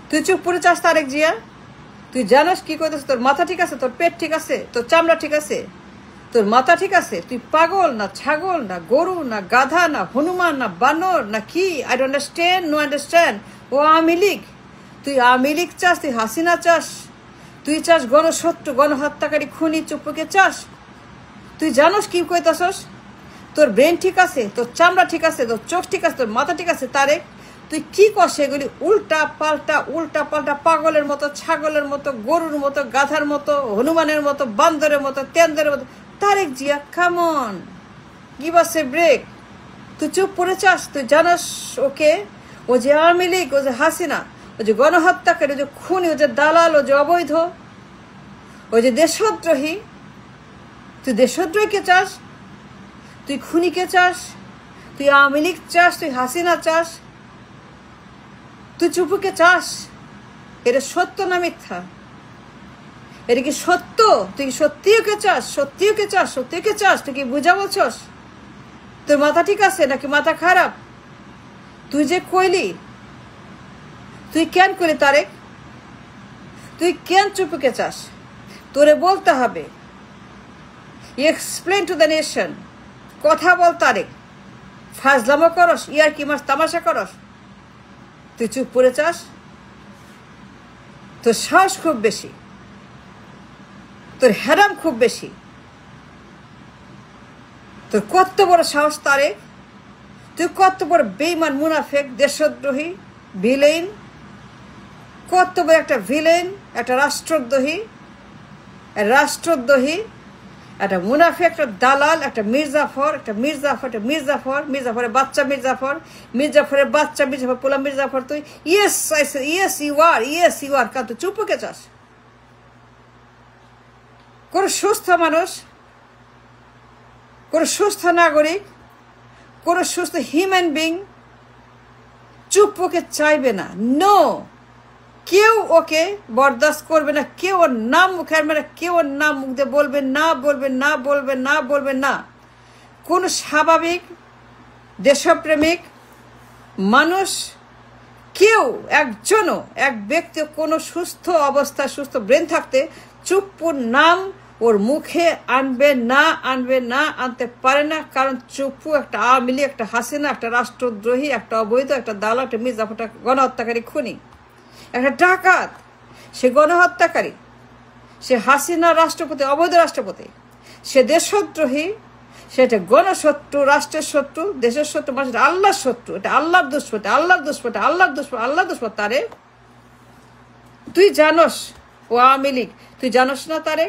তুই চুপ করে চাস তারেক জিয়া? তুই জানোস কি করতেছ? তোর মাথা ঠিক আছে? তোর পেট ঠিক আছে? তোর চামড়া ঠিক আছে? তোর মাথা ঠিক আছে? তুই পাগল না ছাগল না গরু না গাধা না হনুমান না বানর না কি? I don't understand, no understand. ও আওয়ামী লীগ, তুই আওয়ামী লীগ চাস? তুই হাসিনা চাস? তুই চাস গণশত্রু, গণহত্যাকারী, খুনি চুপ্পুকে চাস? তুই জানোস কি কইতাছস? তোর ব্রেন ঠিক আছে? তোর চামড়া ঠিক আছে? তোর চোখ ঠিক আছে? তোর মাথা ঠিক আছে? তারেক, তুই কি করছ এগুলি? উল্টা পাল্টা পাগলের মতো, ছাগলের মতো, গরুর মতো, গাধার মতো, হনুমানের মতো, বান্দরের মতো, তেন্দের মতো। Tarique Zia, come on, give us a break. তুই চুপ করে চাস? তুই জানাস ওকে? ও যে আওয়ামী লীগ, ও যে হাসিনা, ও যে গণহত্যাকারী, ও যে খুনি, ও যে দালাল, ও যে অবৈধ, ও যে দেশদ্রোহী। তুই দেশদ্রোহীকে চাস? তুই খুনিকে চাস? তুই আওয়ামী লীগ চাস? তুই হাসিনা চাস? তুই চুপুকে চাস? এটা সত্য না মিথ্যা? এটা কি সত্য? তুই কি সত্যিওকে চাস? সত্যিওকে চাস? সত্যিওকে চাস? তুই কি বুঝা বলছস? তোর মাথা ঠিক আছে নাকি মাথা খারাপ? তুই যে কইলি, তুই কেন কইলি তারেক? তুই কেন চুপুকে চাস? তোরে বলতে হবে, এক্সপ্লেন টু দ্য নেশন। কথা বল তারেক। ফাজলামো করস, ইয়ার কি মাস তামাশা করস? তুই চুপ করে চাস? তোর সাহস খুব বেশি, তোর হ্যারাম খুব বেশি। তোর কত বড় সাহস তারেক! তুই কত বড় বেঈমান, মুনাফেক, দেশদ্রোহী, ভিলেন! কত বড় একটা ভিলেন, একটা রাষ্ট্রদ্রোহী, একটা মুনাফেক, একটা দালাল, একটা মির্জাফর, মির্জাফরের বাচ্চা, মির্জাফরের বাচ্চা, মির্জাফর পোলা, মির্জাফর তুই। Yes you are. কারণ তুই চুপকে চাস? কোন সুস্থ মানুষ, কোন সুস্থ নাগরিক, কোন সুস্থ হিউম্যান বিং চুপকে চাইবে না। নো, কেউ ওকে বরদাস্ত করবে না। কেউ ওর নাম মুখে আনবে না, কেউ ওর নাম মুখ দিয়ে বলবে না। কোন স্বাভাবিক দেশপ্রেমিক মানুষ, কেউ একজনও, এক ব্যক্তি, কোনো সুস্থ অবস্থা, সুস্থ ব্রেন থাকতে চুপ্পুর নাম ওর মুখে আনবে না, আনতে পারে না। কারণ চুপ্পু একটা আওয়ামী লীগ, একটা হাসিনা, একটা রাষ্ট্রদ্রোহী, একটা অবৈধ, একটা দালাল, একটা মির্জাফর, একটা গণহত্যাকারী, খুনি, একটা ডাকাত। সে গণহত্যাকারী, সে হাসিনা রাষ্ট্রপতি, অবৈধ রাষ্ট্রপতি, সে দেশদ্রোহী, সে একটা গণশত্রু, রাষ্ট্রের শত্রু, দেশের শত্রু, মানুষের আল্লাহর শত্রু। এটা আল্লাহর দুষ্পট। তারে তুই জানোস ও আওয়ামী লীগ? তুই জানোস না তারে?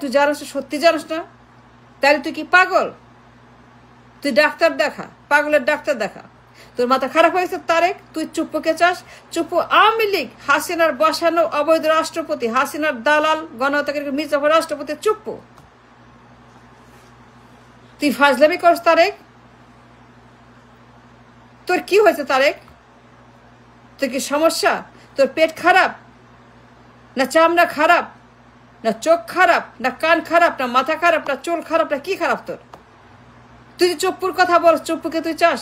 তুই জানোস? সত্যি জানোস না? তাহলে তুই কি পাগল? তুই ডাক্তার দেখা, পাগলের ডাক্তার দেখা। তোর মাথা খারাপ হয়েছে তারেক? তুই চুপ্পুকে চাস? চুপ্পু আওয়ামী লীগ, হাসিনার বসানো অবৈধ রাষ্ট্রপতি, হাসিনার দালাল, গণহত্যাকারী মির্জাফর রাষ্ট্রপতি চুপ্পু। তুই ফাজলামি করস তারেক? তোর কি হয়েছে তারেক? তোর কি সমস্যা? তোর পেট খারাপ না চামড়া খারাপ না চোখ খারাপ না কান খারাপ না মাথা খারাপ না চুল খারাপ না কি খারাপ তোর? তুই চুপ্পুর কথা বল, চুপ্পুকে তুই চাস?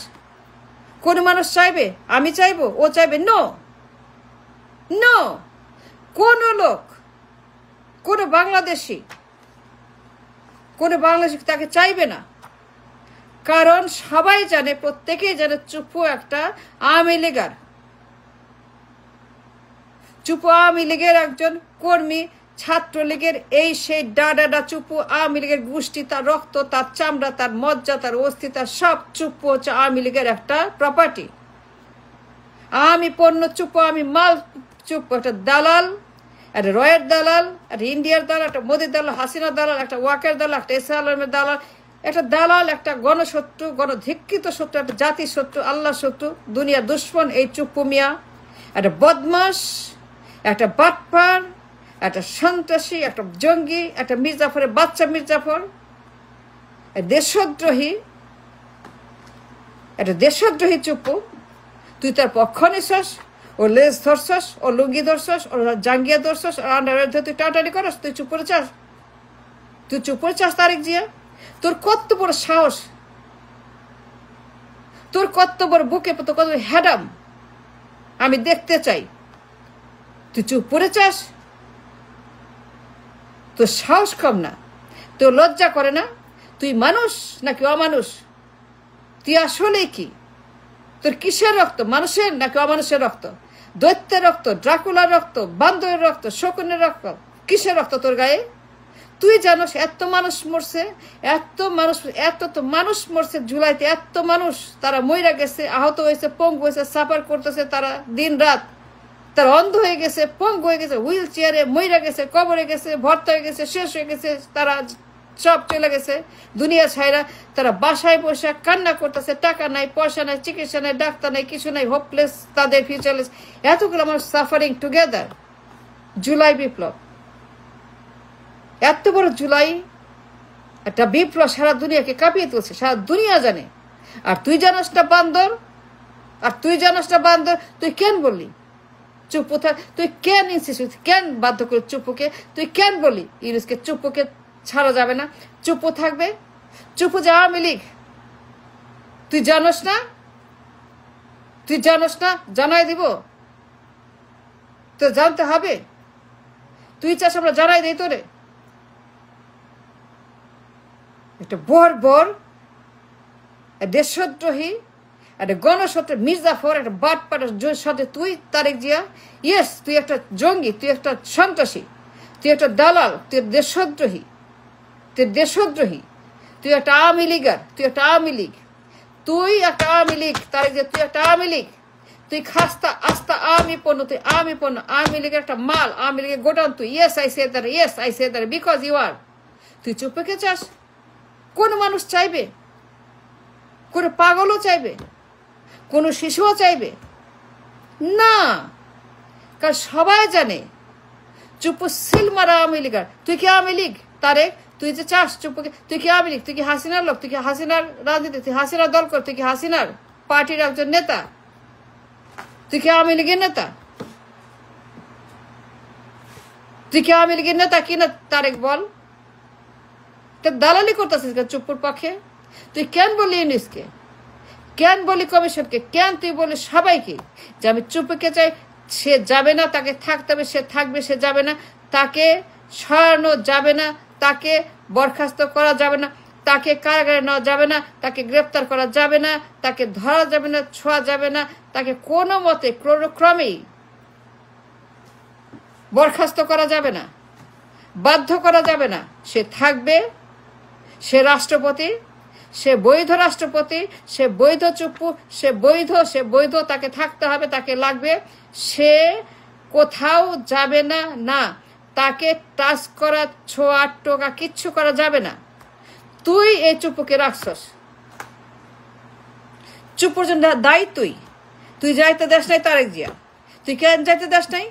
কোন মানুষ চাইবে? আমি চাইবো? ও চাইবে? নো। কোন লোক, কোন বাংলাদেশি তাকে চাইবে না। কারণ সবাই জানে, প্রত্যেকেই জানে চুপ্পু একটা আওয়ামী লীগার। চুপ্পু আওয়ামী লীগের একজন কর্মী, ছাত্রলীগের এই সেই ডাডা চুপ্পু আওয়ামী লীগের গোষ্ঠী, তার রক্ত, তার চামড়া, তার মজ্জা, তার অস্থিতা সব চুপ্পু হচ্ছে আওয়ামী লীগের একটা প্রপার্টি। আমি পণ্য চুপ্পু, আমি মাল চুপ্পু একটা দালাল, একটা রয়ের দালাল, একটা ইন্ডিয়ার দালাল, একটা মোদির দালাল, হাসিনার দালাল, একটা ওয়াকের দালাল, একটা এস আলমের দালাল, একটা দালাল, একটা গণশত্রু, গণধিক্ষিত শত্রু, একটা জাতির শত্রু, আল্লাহ শত্রু, দুনিয়া দুশ্মন এই চুপ্পু মিয়া। একটা বদমাস, একটা বাটপার, একটা সন্ত্রাসী, একটা জঙ্গি, একটা মির্জাফরের বাচ্চা, মির্জাফর দেশদ্রোহী চুপ্পু। তুই তার পক্ষ নিছস, ও লেজ ধরছস, ও লুঙ্গি ধরছস, ও জাঙ্গিয়া ধরছস, ও আন্ডারওয়্যার ধরে তুই টাটানি করস। তুই চুপ করে চাস তারেক জিয়া? তোর কত বড় সাহস, তোর কত বড় বুকে, তোর কত হ্যাডাম আমি দেখতে চাই। তুই চুপ করে চাস? তোর সাহস কম না? তোর লজ্জা করে না? তুই মানুষ নাকি অমানুষ? তুই আসলে কি? তোর কিসের রক্ত? মানুষের নাকি অমানুষের রক্ত? দৈত্যের রক্ত, ড্রাকুলার রক্ত, বান্দরের রক্ত, শকুনের রক্ত? কিসের রক্ত তোর গায়ে? তুই জানোস এত মানুষ মরছে, এত তো মানুষ মরছে জুলাইতে, এত মানুষ তারা মইরা গেছে, আহত হয়েছে, পঙ্গু হয়েছে, সাফার করতেছে তারা দিন রাত। তারা অন্ধ হয়ে গেছে, পঙ্গু হয়ে গেছে, হুইল চেয়ারে মইরা গেছে, কবরে গেছে, ভর্তা হয়ে গেছে, শেষ হয়ে গেছে, তারা সব চলে গেছে দুনিয়া ছাইরা। তারা বাসায় বসে কান্না করতেছে, টাকা নাই, পয়সা নাই, চিকিৎসা নাই, ডাক্তার নাই, কিছু নাই, হোপলেস, তাদের ফিউচারলেস। এতগুলো মানুষ সাফারিং টুগেদার। জুলাই বিপ্লব, এত বড় জুলাই একটা বিপ্লব সারা দুনিয়াকে কাঁপিয়ে তুলছে, সারা দুনিয়া জানে। আর তুই জানাস না বান্দর? তুই কেন বললি চুপ থাক? তুই কেন ইনসিস্ট, কেন বাধ্য করে চুপুকে? তুই কেন বললি ইউনুসকে চুপুকে ছাড়া যাবে না, চুপ থাকবে? চুপ যে আওয়ামী লীগ, তুই জানোস না? জানাই দিব তো, জানতে হবে। তুই চাস আমরা জানাই দিই তোরে? একটা বর দেশদ্রোহী, একটা গণশত্রু মির্জাফর, একটা বাটপাটের সাথে তুই তারেক জিয়া। ইয়েস, তুই একটা জঙ্গি, তুই একটা সন্ত্রাসী, তুই একটা দালাল, তুই দেশদ্রোহী, তুই একটা আওয়ামী লীগার, তুই একটা আওয়ামী লীগ তারেক জিয়া, তুই একটা আওয়ামী লীগ। তুই খাস্তা আস্তা আওয়ামী পণ্য, আওয়ামী লীগের একটা মাল, আওয়ামী লীগের গোডাউন তুই। Yes I say that because you are. তুই চুপ রেখে চাস? কোন মানুষ চাইবে? কোন পাগলও চাইবে? কোন শিশুও চাইবে না? কারণ সবাই জানে চুপ সিল মারা আওয়ামী লীগার। তুই কি আওয়ামী লীগ তারেক? তুই যে চাস চুপকে, তুই কি আওয়ামী লীগ? তুই কি হাসিনার লোক? তুই কি হাসিনার রাজনীতি, তুই হাসিনার দল কর? তুই কি হাসিনার পার্টির একজন নেতা? তুই কি আওয়ামী লীগের নেতা? কিনা তারেক বল? দালালি করতেছিস চুপুর পক্ষে? তুই কেন বলি ইউনুসকে, কেন বলি কমিশনকে, কেন তুই বলি সবাইকে যে আমি চুপকে চাই? সে যাবে না, তাকে থাকতে হবে, সে থাকবে, সে যাবে না, তাকে সরানো যাবে না, তাকে বরখাস্ত করা যাবে না, তাকে কারাগারে নেওয়া যাবে না, তাকে গ্রেপ্তার করা যাবে না, তাকে ধরা যাবে না, ছোঁয়া যাবে না, তাকে কোনো মতে ক্রমেই বরখাস্ত করা যাবে না, বাধ্য করা যাবে না। সে থাকবে, সে রাষ্ট্রপতি, সে বৈধ রাষ্ট্রপতি, সে বৈধ চুপ্পু, সে বৈধ, তাকে থাকতে হবে, তাকে লাগবে। সে কোথাও যাবে না, তাকে টাচ করা, ছোঁয়া, টোকা কিচ্ছু করা যাবে না। তুই এই চুপ্পুকে রাখছস, চুপ্পুর জন্য দায়ী তুই যাইতে দেশ নাই তারেক জিয়া। তুই কেন যাইতে দেশ নাই?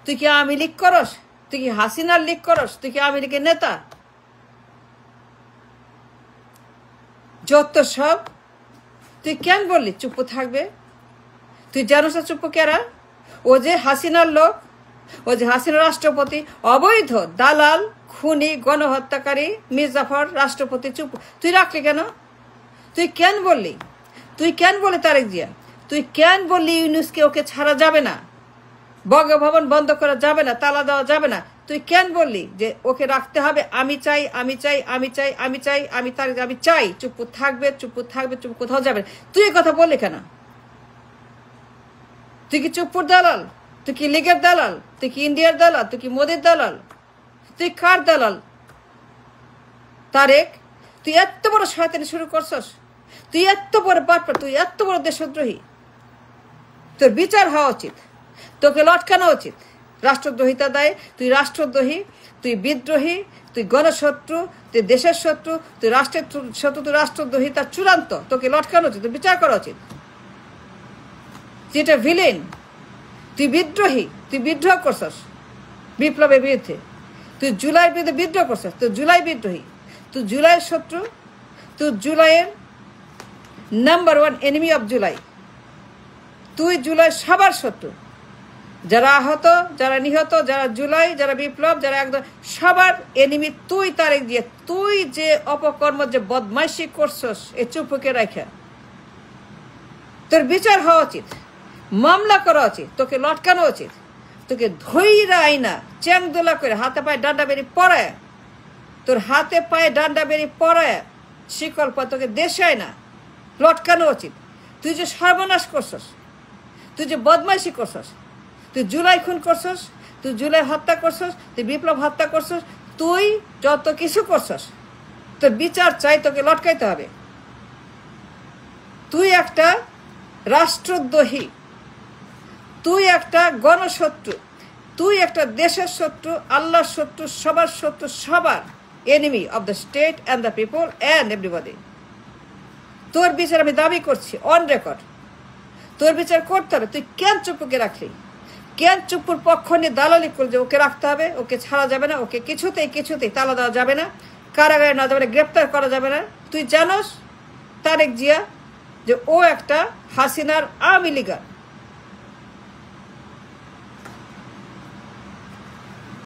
তুই কি আওয়ামী লীগ করস? তুই কি হাসিনার লীগ করস? তুই কি আওয়ামী লীগের নেতা? যত সব। তুই কেন বললি চুপ থাকবে? তুই জানোস না চুপ কেরা? ও যে হাসিনার লোক, ও যে হাসিনার রাষ্ট্রপতি, অবৈধ দালাল, খুনি, গণহত্যাকারী মির্জাফর রাষ্ট্রপতি। চুপ তুই রাখলি কেন? তুই কেন বললি তারেক জিয়া? তুই কেন বললি ইউনুসকে ওকে ছাড়া যাবে না, বঙ্গভবন বন্ধ করা যাবে না, তালা দেওয়া যাবে না? তুই কেন বললি যে ওকে রাখতে হবে? আমি চাই। চুপ থাকবে, চুপ কোথাও যাবে। তুই এই কথা বললি কেন? তুই কি চুপুর দালাল? তুই কি লীগের দালাল? তুই কি ইন্ডিয়ার দালাল? তুই কি মোদির দালাল? তুই কার দালাল তারেক? তুই এত বড় শয়তানি শুরু করছস, তুই এত বড় বাটপার, তুই এত বড় দেশদ্রোহী। তোর বিচার হওয়া উচিত, তোকে লটকানো উচিত রাষ্ট্রদ্রোহিতা দায়ে। তুই রাষ্ট্রদ্রোহী, তুই বিদ্রোহী, তুই গণশত্রু, তুই দেশের শত্রু, তুই রাষ্ট্রের শত্রু, তুই রাষ্ট্রদ্রোহী। তার চূড়ান্ত তোকে লটকানো উচিত, তুই বিচার করা উচিত। তুই এটা ভিলেন, তুই বিদ্রোহী, তুই বিদ্রোহ করছস বিপ্লবের বিরুদ্ধে, তুই জুলাইয়ের বিরুদ্ধে বিদ্রোহ করছস, তুই জুলাই বিদ্রোহী, তুই জুলাইয়ের শত্রু, তুই জুলাইয়ের নাম্বার 1 এনিমি অফ জুলাই। তুই জুলাই সবার শত্রু, যারা আহত, যারা নিহত, যারা জুলাই, যারা বিপ্লব, যারা একদম সবার এনিমি তুই তারেক দিয়ে। তুই যে অপকর্ম, যে বদমাইশি করছস এই চুপুকে রাখা, তোর বিচার হওয়া উচিত, মামলা করা উচিত, তোকে লটকানো উচিত, তোকে ধৈরা আইনা চ্যাংদোলা করে হাতে পায়ে ডান্ডা বেরি পড়ায়, তোর হাতে পায়ে ডান্ডা বেরি পড়ায় শিকল পা তোকে দেশে আয় না লটকানো উচিত। তুই যে সর্বনাশ করছস, তুই যে বদমাইশি করছস, তুই জুলাই খুন করছস, তুই জুলাই হত্যা করছস, তুই বিপ্লব হত্যা করছস, তুই যত কিছু করছস, তোর বিচার চাই, তোকে লটকাইতে হবে। তুই একটা রাষ্ট্রদ্রোহী, তুই একটা গণশত্রু, তুই একটা দেশের শত্রু, আল্লাহর শত্রু, সবার শত্রু, সবার enemy of the state and the people and everybody. তোর বিচার আমি দাবি করছি অন রেকর্ড, তোর বিচার করতে হবে। তুই কেন চুপুকে রাখলি? কেন চুপুর পক্ষ নিয়ে দালালি করলে যে ওকে রাখতে হবে, ওকে ছাড়া যাবে না, ওকে কিছুতেই তালা দেওয়া যাবে না, কারাগারে না যাবে না, গ্রেপ্তার করা যাবে না? তুই জানোস তারেক জিয়া যে ও একটা হাসিনার আওয়ামী লীগার।